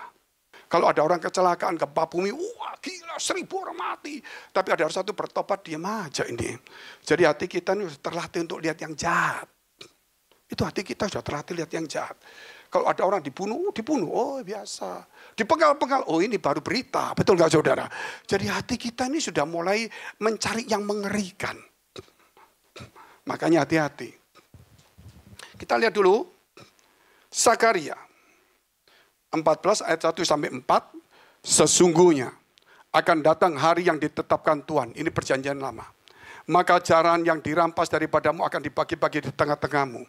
Kalau ada orang kecelakaan gempa bumi, wah gila 1000 orang mati. Tapi ada satu bertobat, diam aja ini. Jadi hati kita ini terlatih untuk lihat yang jahat. Itu hati kita sudah terlatih lihat yang jahat. Kalau ada orang dibunuh, oh biasa. Dipenggal-penggal, oh ini baru berita. Betul nggak saudara? Jadi hati kita ini sudah mulai mencari yang mengerikan. Makanya hati-hati. Kita lihat dulu. Zakaria 14 ayat 1 sampai 4. Sesungguhnya akan datang hari yang ditetapkan Tuhan. Ini perjanjian lama. Maka jaran yang dirampas daripadamu akan dibagi-bagi di tengah-tengahmu.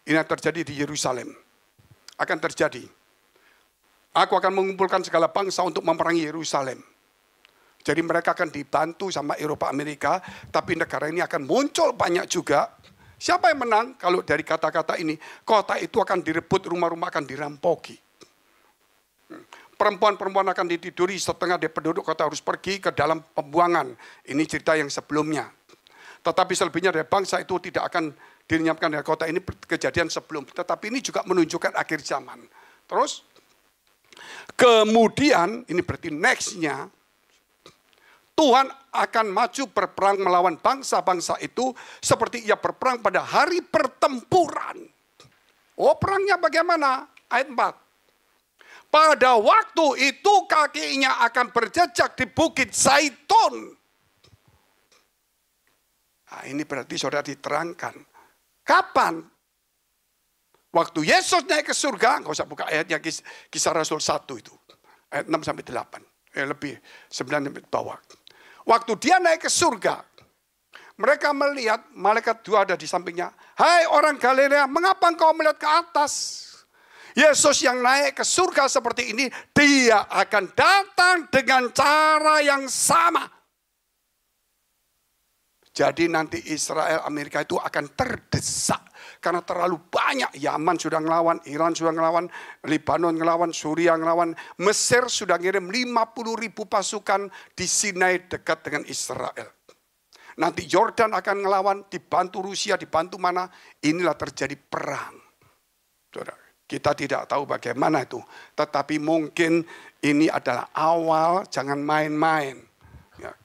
Ini yang terjadi di Yerusalem. Akan terjadi. Aku akan mengumpulkan segala bangsa untuk memerangi Yerusalem. Jadi mereka akan dibantu sama Eropa Amerika, tapi negara ini akan muncul banyak juga. Siapa yang menang? Kalau dari kata-kata ini, kota itu akan direbut, rumah-rumah akan dirampoki. Perempuan-perempuan akan ditiduri, setengah dari penduduk kota harus pergi ke dalam pembuangan. Ini cerita yang sebelumnya. Tetapi selebihnya dari bangsa itu tidak akan dilenyapkan dari kota. Ini kejadian sebelum. Tetapi ini juga menunjukkan akhir zaman. Terus, kemudian, ini berarti next-nya, Tuhan akan maju berperang melawan bangsa-bangsa itu seperti ia berperang pada hari pertempuran. Oh, perangnya bagaimana? Ayat 4. Pada waktu itu kakinya akan berjejak di Bukit Zaitun. Nah, ini berarti saudara diterangkan. Kapan? Waktu Yesus naik ke surga, nggak usah buka ayatnya, Kisah Rasul 1 itu. Ayat 6 sampai 8. Lebih 9 sampai bawah. Waktu dia naik ke surga, mereka melihat malaikat 2 ada di sampingnya. Hai orang Galilea, mengapa engkau melihat ke atas? Yesus yang naik ke surga seperti ini, dia akan datang dengan cara yang sama. Jadi nanti Israel, Amerika itu akan terdesak. Karena terlalu banyak. Yaman sudah ngelawan, Iran sudah ngelawan, Lebanon ngelawan, Suriah ngelawan. Mesir sudah ngirim 50.000 pasukan di Sinai dekat dengan Israel. Nanti Yordan akan ngelawan, dibantu Rusia, dibantu mana. Inilah terjadi perang. Kita tidak tahu bagaimana itu. Tetapi mungkin ini adalah awal, jangan main-main. Ya.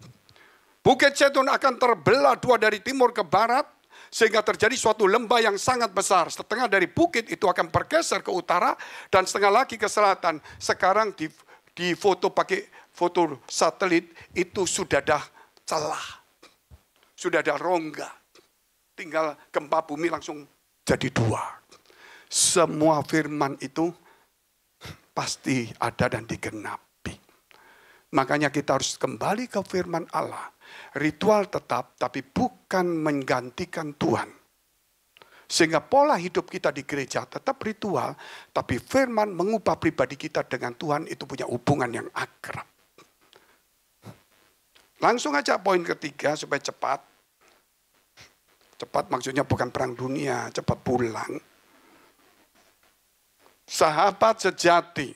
Bukit Zaitun akan terbelah 2 dari timur ke barat. Sehingga terjadi suatu lembah yang sangat besar. Setengah dari bukit itu akan bergeser ke utara. Dan setengah lagi ke selatan. Sekarang di foto pakai foto satelit. Itu sudah ada celah. Sudah ada rongga. Tinggal gempa bumi langsung jadi 2. Semua firman itu pasti ada dan digenapi. Makanya kita harus kembali ke firman Allah. Ritual tetap, tapi bukan menggantikan Tuhan. Sehingga pola hidup kita di gereja tetap ritual, tapi firman mengubah pribadi kita dengan Tuhan itu punya hubungan yang akrab. Langsung aja poin ketiga supaya cepat. Cepat maksudnya bukan perang dunia, cepat pulang. Sahabat sejati.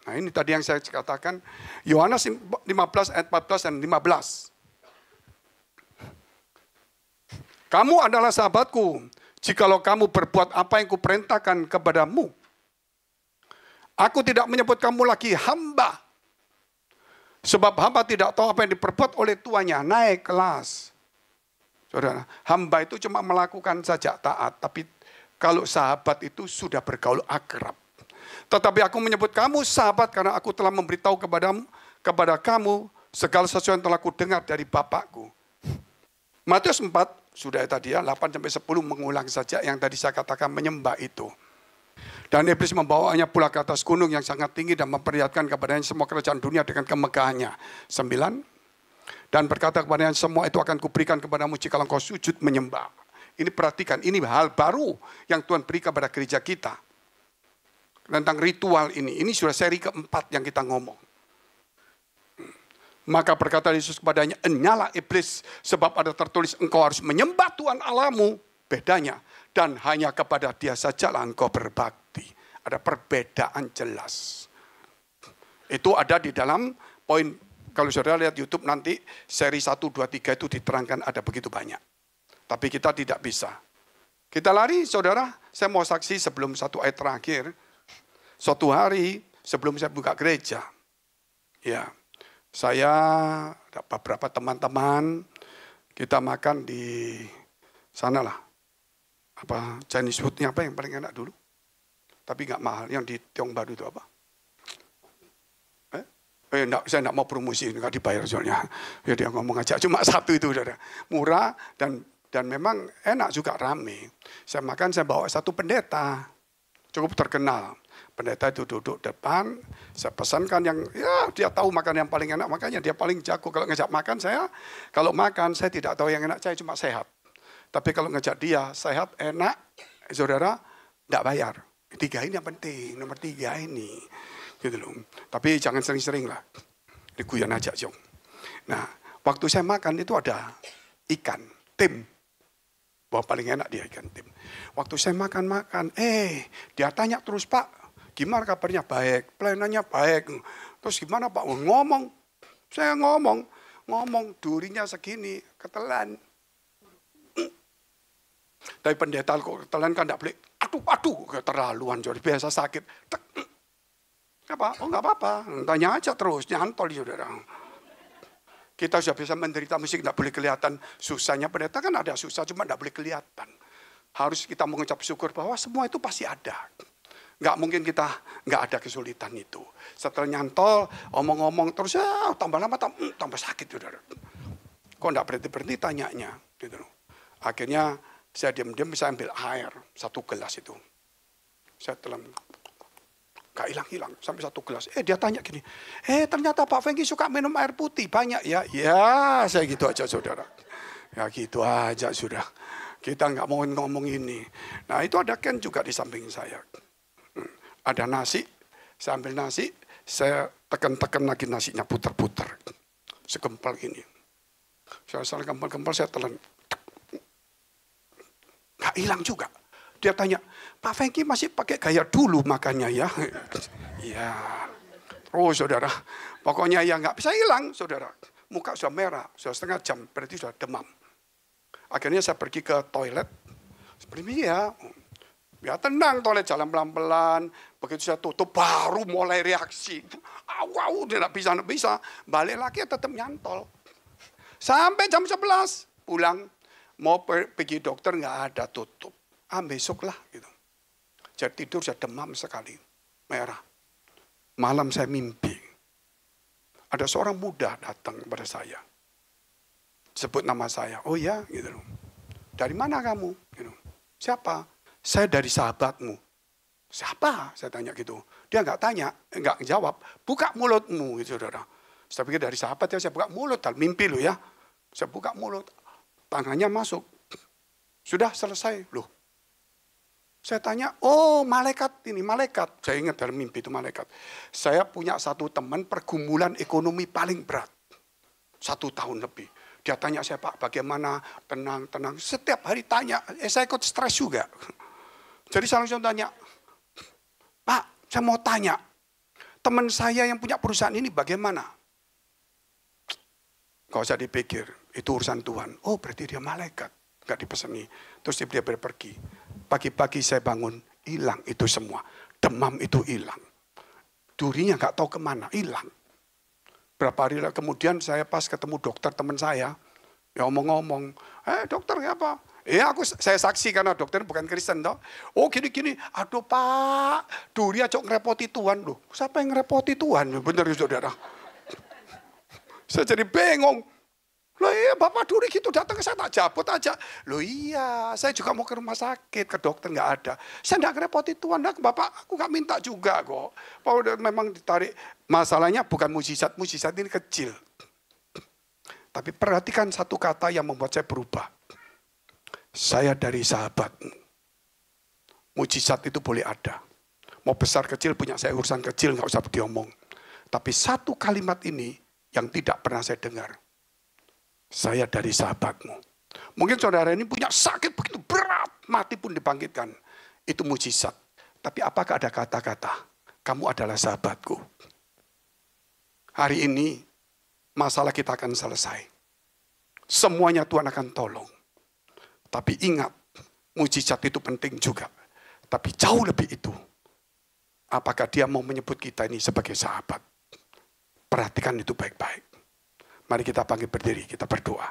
Nah ini tadi yang saya katakan, Yohanes 15 ayat 14 dan 15. Kamu adalah sahabatku, jikalau kamu berbuat apa yang kuperintahkan kepadamu. Aku tidak menyebut kamu lagi hamba. Sebab hamba tidak tahu apa yang diperbuat oleh tuannya. Naik kelas. Saudara, hamba itu cuma melakukan saja taat. Tapi kalau sahabat itu sudah bergaul akrab. Tetapi aku menyebut kamu sahabat karena aku telah memberitahu kepada kamu segala sesuatu yang telah kudengar dari Bapakku. Matius 4, sudah tadi ya, 8-10 mengulang saja yang tadi saya katakan menyembah itu. Dan iblis membawanya pula ke atas gunung yang sangat tinggi dan memperlihatkan kepadanya semua kerajaan dunia dengan kemegahannya. 9. Dan berkata kepadanya semua itu akan kuberikan kepadamu jika engkau sujud menyembah. Ini perhatikan, ini hal baru yang Tuhan beri kepada gereja kita. Tentang ritual ini sudah seri keempat yang kita ngomong. Maka berkata Yesus kepadanya, "Enyalah iblis, sebab ada tertulis engkau harus menyembah Tuhan Allahmu." Bedanya, dan hanya kepada Dia sajalah engkau berbakti. Ada perbedaan jelas. Itu ada di dalam poin, kalau saudara lihat YouTube nanti, seri 1, 2, 3 itu diterangkan ada begitu banyak. Tapi kita tidak bisa. Kita lari, saudara, saya mau saksi sebelum satu ayat terakhir. Suatu hari, sebelum saya buka gereja, ya, saya ada beberapa teman-teman, kita makan di sana lah. Apa, Chinese foodnya apa yang paling enak dulu? Tapi nggak mahal, yang di Tiong Bahru itu apa? Saya nggak mau promosi, nggak dibayar soalnya. Ya dia ngomong aja, cuma satu itu, saudara. Murah dan memang enak juga, rame. Saya makan, saya bawa satu pendeta, cukup terkenal. Pendeta itu duduk depan, saya pesankan yang, ya dia tahu makan yang paling enak, makanya dia paling jago. Kalau ngajak makan kalau makan saya tidak tahu yang enak, saya cuma sehat. Tapi kalau ngajak dia, sehat, enak, saudara, tidak bayar. 3 ini yang penting, nomor 3 ini. Gitu loh. Tapi jangan sering-sering lah, diguyon aja, Jong. Nah, waktu saya makan itu ada ikan, tim. Bahwa paling enak dia ikan tim. Waktu saya makan, dia tanya terus, "Pak, gimana kabarnya?" "Baik." "Pelayanannya baik." "Terus gimana, Pak?" Ngomong. Saya ngomong durinya segini, ketelan. Tapi pendeta kok ketelan kan enggak boleh. Aduh, keterlaluan, jadi biasa sakit. Apa? Oh, enggak apa-apa. Tanya aja terus, nyantol, saudara. Kita sudah bisa menderita musik, enggak boleh kelihatan susahnya. Pendeta kan ada susah, cuma enggak boleh kelihatan. Harus kita mengucap syukur bahwa semua itu pasti ada. Nggak mungkin kita nggak ada kesulitan itu. Setelah nyantol, omong-omong terus, tambah lama tambah sakit, saudara. Kok nggak berhenti-berhenti tanyanya. Gitu. Akhirnya saya diam-diam bisa ambil air, 1 gelas itu. Saya telan, nggak hilang-hilang, sampai 1 gelas. Dia tanya gini, ternyata Pak Fengki suka minum air putih, banyak ya? Ya, saya gitu aja, saudara. Ya gitu aja, sudah. Kita nggak mau ngomong ini. Nah, itu ada Ken juga di samping saya. Ada nasi, saya ambil nasi, saya tekan-tekan lagi nasinya, putar-putar. Segempal ini. Saya salah gempal-gempal, saya telan. Nggak hilang juga. Dia tanya, "Pak Fengki masih pakai gaya dulu makannya ya?" Iya. Oh, saudara, pokoknya ya nggak bisa hilang, saudara. Muka sudah merah, sudah setengah jam, berarti sudah demam. Akhirnya saya pergi ke toilet. Seperti ya tenang, toilet jalan pelan-pelan. Begitu saya tutup, baru mulai reaksi. Tidak bisa. Balik lagi tetap nyantol. Sampai jam 11, pulang. Mau pergi dokter, nggak ada, tutup. Besok lah. Gitu. Jadi tidur saya demam sekali. Merah. Malam saya mimpi. Ada seorang muda datang kepada saya. Sebut nama saya. "Oh ya," gitu. "Dari mana kamu?" Gitu. "Siapa?" "Saya dari sahabatmu." "Siapa?" saya tanya gitu. Dia nggak tanya, nggak jawab. "Buka mulutmu," gitu, saudara. Saya pikir dari sahabat ya, saya buka mulut. Mimpi lo ya. Saya buka mulut. Tangannya masuk. Sudah selesai. Loh. Saya tanya, "Oh, malaikat ini, malaikat." Saya ingat dalam mimpi itu malaikat. Saya punya satu teman pergumulan ekonomi paling berat. 1 tahun lebih. Dia tanya saya, "Pak, bagaimana?" Tenang. Setiap hari tanya. Saya ikut stres juga. Jadi saya langsung tanya, "Pak, saya mau tanya. Teman saya yang punya perusahaan ini bagaimana?" Gak usah dipikir. Itu urusan Tuhan. Oh, berarti dia malaikat. Gak dipeseni. Terus dia pergi. Pagi-pagi saya bangun. Hilang itu semua. Demam itu hilang. Durinya gak tahu kemana. Hilang. Berapa hari kemudian saya pas ketemu dokter teman saya, ya ngomong-ngomong, "Dokter apa?" Saya saksi karena dokter bukan Kristen toh. "Oh gini. Aduh Pak, duri aja ngerepoti Tuhan." Loh, siapa yang ngerepoti Tuhan? Bener ya saudara. Saya jadi bengong. Loh iya, Bapak duri gitu datang ke saya, tak jabut aja. Loh iya, saya juga mau ke rumah sakit, ke dokter nggak ada. Saya nggak ngerepoti Tuhan, Bapak aku nggak minta juga kok. Pak memang ditarik. Masalahnya bukan mujizat ini kecil. Tapi perhatikan satu kata yang membuat saya berubah. Saya dari sahabatmu. Mujizat itu boleh ada. Mau besar kecil punya saya urusan kecil, nggak usah diomong. Tapi satu kalimat ini yang tidak pernah saya dengar. Saya dari sahabatmu. Mungkin saudara ini punya sakit begitu berat, mati pun dibangkitkan. Itu mujizat. Tapi apakah ada kata-kata, kamu adalah sahabatku? Hari ini masalah kita akan selesai. Semuanya Tuhan akan tolong. Tapi ingat, mujizat itu penting juga. Tapi jauh lebih itu, apakah dia mau menyebut kita ini sebagai sahabat? Perhatikan itu baik-baik. Mari kita bangkit berdiri, kita berdoa.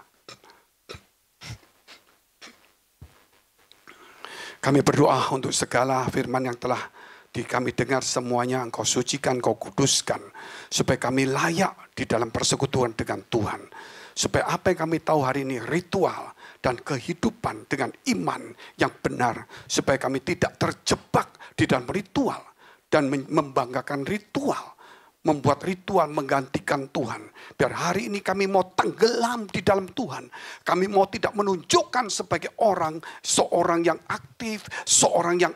Kami berdoa untuk segala firman yang telah kami dengar semuanya, Engkau sucikan, Engkau kuduskan. Supaya kami layak di dalam persekutuan dengan Tuhan. Supaya apa yang kami tahu hari ini, ritual dan kehidupan dengan iman yang benar. Supaya kami tidak terjebak di dalam ritual dan membanggakan ritual. Membuat ritual menggantikan Tuhan. Biar hari ini kami mau tenggelam di dalam Tuhan. Kami mau tidak menunjukkan sebagai seorang yang aktif, seorang yang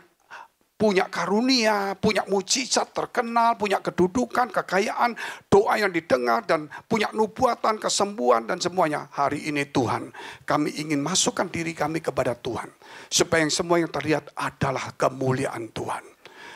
punya karunia, punya mujizat, terkenal, punya kedudukan, kekayaan, doa yang didengar, dan punya nubuatan, kesembuhan, dan semuanya. Hari ini Tuhan, kami ingin masukkan diri kami kepada Tuhan. Supaya yang semua yang terlihat adalah kemuliaan Tuhan.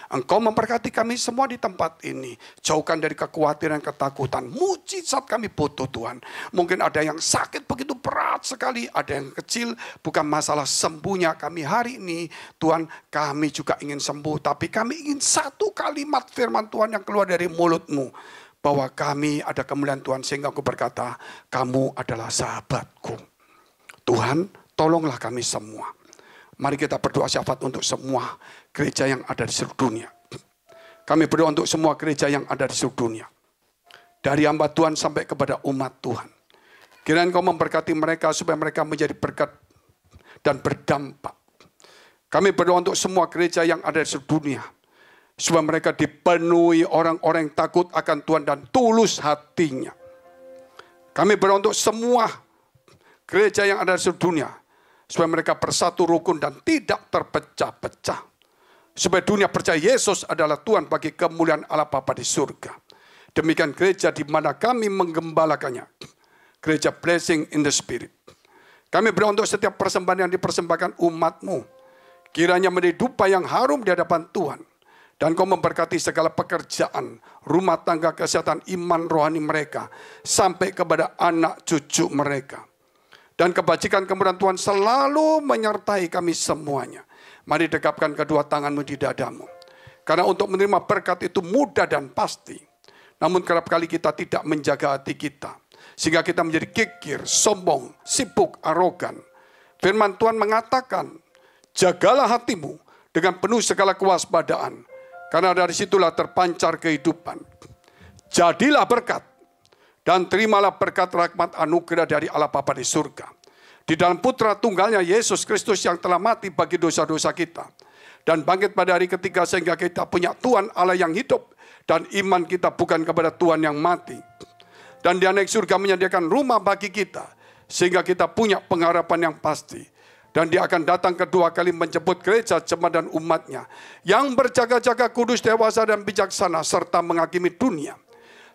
Engkau memberkati kami semua di tempat ini. Jauhkan dari kekhawatiran, ketakutan. Mujizat kami butuh Tuhan. Mungkin ada yang sakit begitu berat sekali. Ada yang kecil. Bukan masalah sembuhnya kami hari ini. Tuhan, kami juga ingin sembuh. Tapi kami ingin satu kalimat firman Tuhan yang keluar dari mulutmu. Bahwa kami ada kemuliaan Tuhan. Sehingga aku berkata, kamu adalah sahabatku. Tuhan, tolonglah kami semua. Mari kita berdoa syafaat untuk semua gereja yang ada di seluruh dunia. Kami berdoa untuk semua gereja yang ada di seluruh dunia. Dari hamba Tuhan sampai kepada umat Tuhan. Kiranya Engkau memberkati mereka supaya mereka menjadi berkat dan berdampak. Kami berdoa untuk semua gereja yang ada di seluruh dunia. Supaya mereka dipenuhi orang-orang yang takut akan Tuhan dan tulus hatinya. Kami berdoa untuk semua gereja yang ada di seluruh dunia. Supaya mereka bersatu rukun dan tidak terpecah-pecah. Supaya dunia percaya Yesus adalah Tuhan bagi kemuliaan Allah Bapa di surga. Demikian gereja di mana kami menggembalakannya. Gereja Blessing in the Spirit. Kami berdoa untuk setiap persembahan yang dipersembahkan umat-Mu. Kiranya menjadi dupa yang harum di hadapan Tuhan. Dan Kau memberkati segala pekerjaan, rumah tangga, kesehatan, iman rohani mereka. Sampai kepada anak cucu mereka. Dan kebajikan kemuliaan Tuhan selalu menyertai kami semuanya. Mari dekapkan kedua tanganmu di dadamu. Karena untuk menerima berkat itu mudah dan pasti. Namun kerap kali kita tidak menjaga hati kita. Sehingga kita menjadi kikir, sombong, sibuk, arogan. Firman Tuhan mengatakan, jagalah hatimu dengan penuh segala kewaspadaan. Karena dari situlah terpancar kehidupan. Jadilah berkat. Dan terimalah berkat rahmat anugerah dari Allah Bapa di surga. Di dalam putra tunggalnya Yesus Kristus yang telah mati bagi dosa-dosa kita. Dan bangkit pada hari ketiga sehingga kita punya Tuhan Allah yang hidup. Dan iman kita bukan kepada Tuhan yang mati. Dan Dia naik surga menyediakan rumah bagi kita. Sehingga kita punya pengharapan yang pasti. Dan Dia akan datang kedua kali menjemput gereja, jemaat dan umatnya. Yang berjaga-jaga kudus, dewasa dan bijaksana. Serta menghakimi dunia.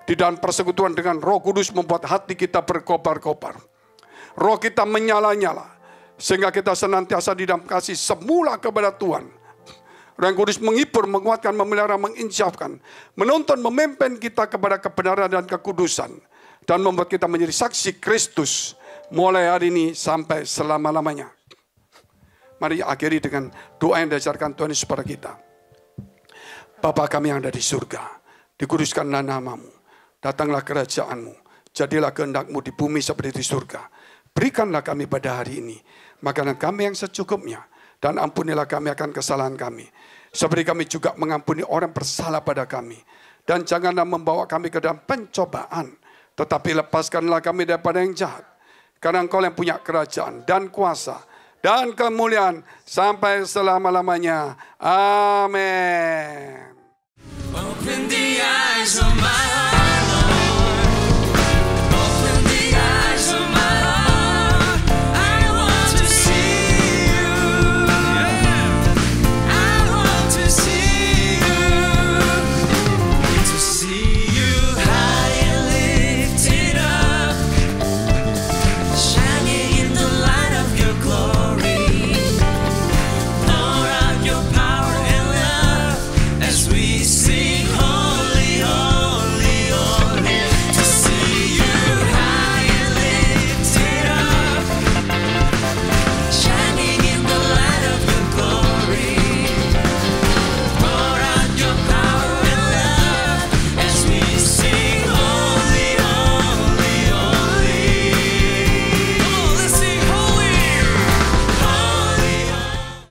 Di dalam persekutuan dengan Roh Kudus membuat hati kita berkobar-kobar. Roh kita menyala-nyala. Sehingga kita senantiasa di dalam kasih semula kepada Tuhan. Roh Kudus menghibur, menguatkan, memelihara, menginsyafkan. Menuntun, memimpin kita kepada kebenaran dan kekudusan. Dan membuat kita menjadi saksi Kristus. Mulai hari ini sampai selama-lamanya. Mari akhiri dengan doa yang diajarkan Tuhan Yesus kepada kita. Bapa kami yang ada di surga. Dikuduskanlah nama-Mu. Datanglah kerajaan-Mu, jadilah kehendak-Mu di bumi seperti di surga. Berikanlah kami pada hari ini makanan kami yang secukupnya, dan ampunilah kami akan kesalahan kami. Seperti kami juga mengampuni orang bersalah pada kami. Dan janganlah membawa kami ke dalam pencobaan, tetapi lepaskanlah kami daripada yang jahat. Karena Engkau yang punya kerajaan dan kuasa dan kemuliaan sampai selama-lamanya. Amin. Open the eyes of my heart.